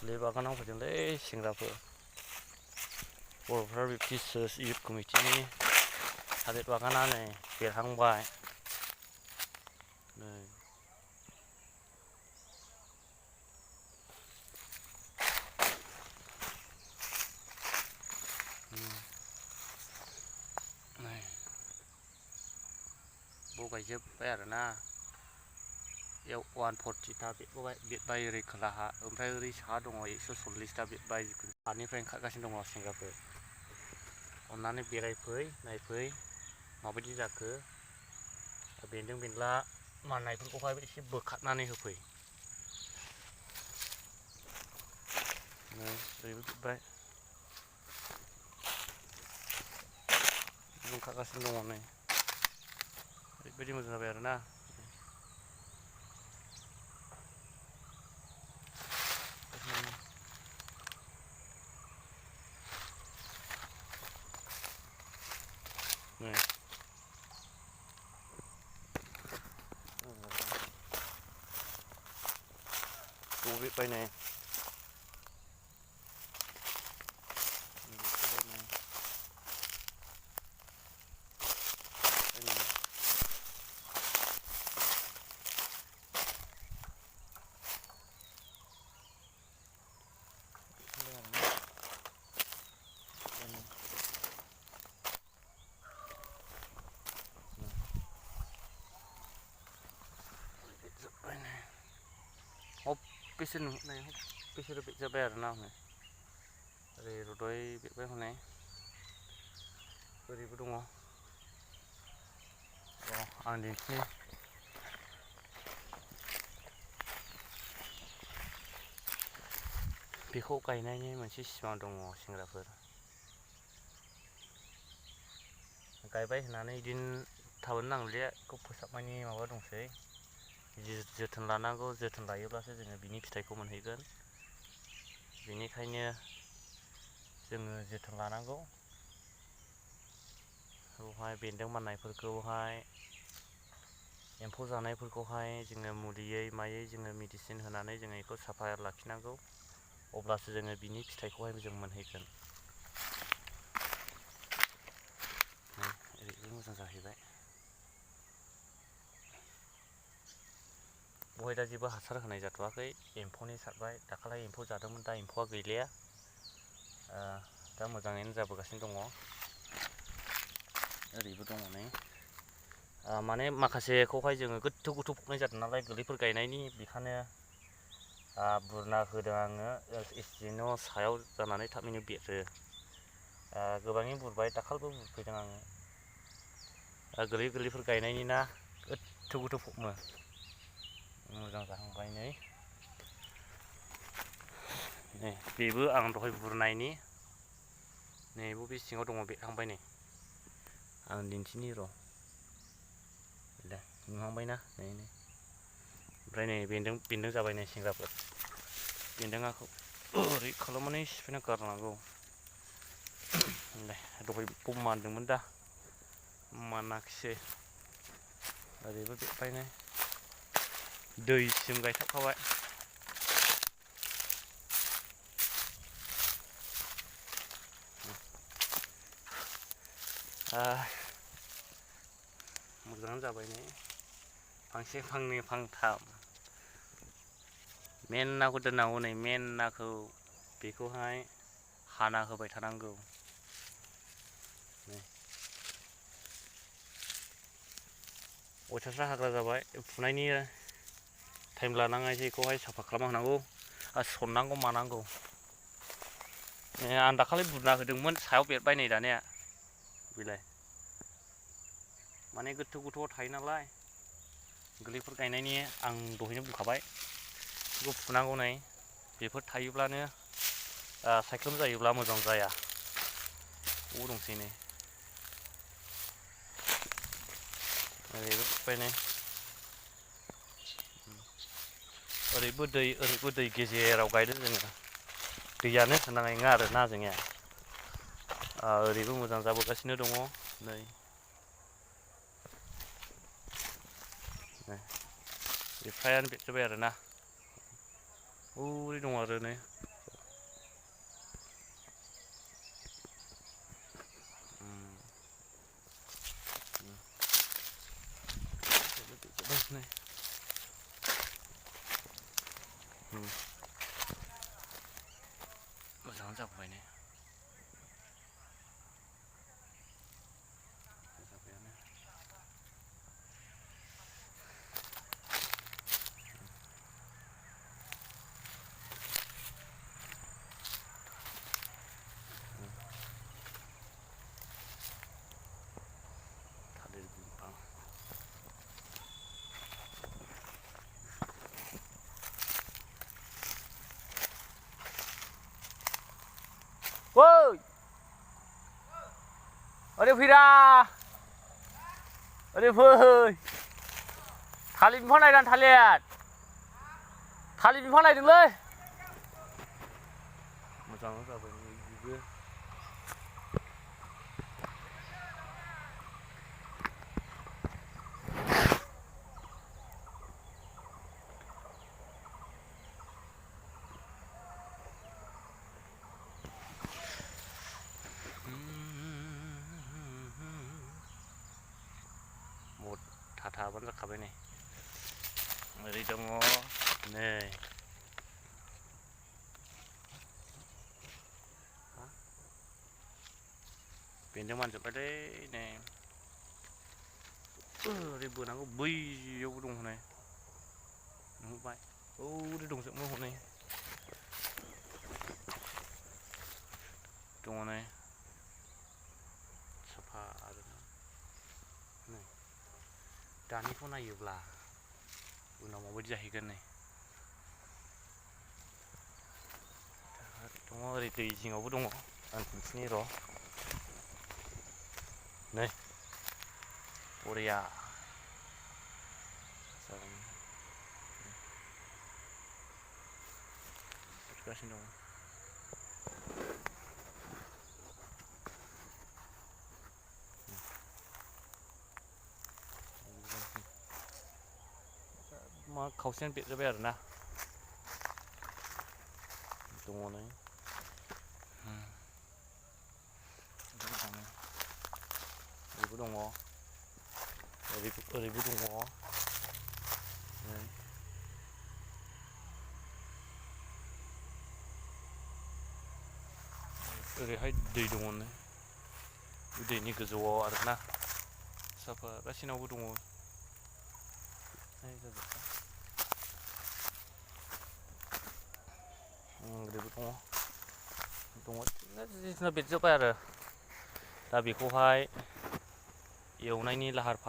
थालिर बागानाव फैदोंलै सेंग्राफोर बर'फोर बेप्टिस्ट चार्च इउथ कमिटिनि थालिर बागाना नै बेरहांबाय नै बगायजोब्बाय आरोना बेयाव 140टा बेरबाय ओरै खोलाहा ओमफ्राय ओरै साहा दङ 140टा बेरबाय हानिफ्राय ओंखारगासिनो दङ सेंग्राफोर अन्नानै बेरायफै नायफै माबायदि जाखो बेन्दों बेनला माननायफोरखौहाय एसे बोखारनानै होफै नै ओरैबो बेरबाय ओंखारगासिनो दङ नै ओरैबायदि मोजां जाबाय आरोना नै बेरबाय नै बिसोर बेरजाबाय आरोना हनै ओरै रदय बेरबाय हनै ओरैबो दङ आं दिन्थिनि बेखौ गायनायनि मोनसे सिमां दङ सेंग्राफोर गायबाय होननानै बिदिनो थाबोनो नांलिया बेखौ फोसाबनायनि माबा दंसै जोथोन लानांगौ जोथोन लायोब्लासो जोङो बिनि फिथाइखौ मोनहैगोन बेनिखायनो जोङो जोथोन लानांगौ बेवहाय बेन्दों माननायफोरखौहाय एम्फौ जानायफोरखौहाय जोङो मुलियै मायै जोङो मेडिसिन होनानै जोङो बेखौ साफा लाखिनांगौ अब्लासो जोङो बिनि फिथाइखौहाय जों मोनहैगोन ओरैबो मोजां जाहैबाय बहाय दा जेबो हासार होनाय जाथ'वाखै एम्फौनि सारबाय दाखालि एम्फौ जादोंमोन दा एम्फौआ गैलिया दा मोजाङैनो जाबोगासिनो दङ ओरैबो दङ नै माने माखासेखौहाय जोङो गोथौ गोथौ फबनाय जादों नालाय गोरलैफोर गायनायनि बेखायनो बुरना होदों आङो एसेनो सायाव जानानै थाबैनो बेरो गोबाङै बुरबाय दाखालिबो बुरफैदों आङो गोरलै गोरलैफोर गायनायनि ना गोथौ गोथौ फबनो मोजां जाहांबाय नै बेबो आं दहाय बुरनायनि नै बबे सिङाव दङ बेरहांबाय नै आं दिन्थिनि र' दे नुहांबायना नै ओमफ्राय नै बेन्दों जाबाय नै सेंग्राफोर बेन्दोंआखौ ओरै खालामनानै सिफायना गारनांगौ दहाय मानदोंमोन दा मानाखिसै ओरैबो बेरबाय नै दैसिम गायथाबखाबाय मोजाङानो जाबाय नै फांसे फांनै फांथाम मेननाखौ दोननांगौ नै मेननाखौ बेखौहाय हाना होबाय थानांगौ अयथासार हाग्रा जाबाय फुनायनि टाइम लानाङासै बेखौहाय साफा खालामना होनांगौ सननांगौ मानांगौ आं दाखालि बुरना होदोंमोन सायाव बेरबाय नै दानिया बेलाय माने गोथौ गोथौआव थायो नालाय गोरलैफोर गायनायनि आं दहायनो बुंखाबाय बेखौ फुनांगौ नै बेफोर थायोब्लानो सायख्लुम जायोब्ला मोजां जाया दंसै नै ओरैबो बेरबाय नै ओरैबो दै गेजेराव गायदों जोङो दैयानो होनाङा नङा आरोना जोंनिया ओरैबो मोजां जाबोगासिनो दङ नै फ्रायानो बेरजोब्बाय आरोना हरै दङ आरो नै जाबाय ने जाबायानो थालिर बिफां woi oरै फैरा oरै फै थालिर बिफां नायदां थालिर बिफां नायदोंलै मोजां जाबाय बिबो बहुद थाथाबानो जाखाबाय नै ओरै दङ नै बेन्दों मानजोब्बायलै नै ओरै बोनांगौ बैयावबो दं हनै नुबाय ओरै दंजोबो हनै दङ नै साफा आरोना नै दानिखौ नायोब्ला उनाव माबायदि जाहैगोन नै दङ ओरै दै जिङावबो दङ आं दिन्थिनि र' नै बरिया जागोन गासिनो दङ मा खावसेयानो बेरजोब्बाय आरोना दङ नै ओरैबो दङ ओरैबो दङ ओरैहाय दै दङ नै दैनि गोजौआव आरोना साफा गासिनावबो दङ ओरैबो दङ जिखुनु बेरजोब्बाय आरो दा बेखौहाय एवनायनि लाहार फाहार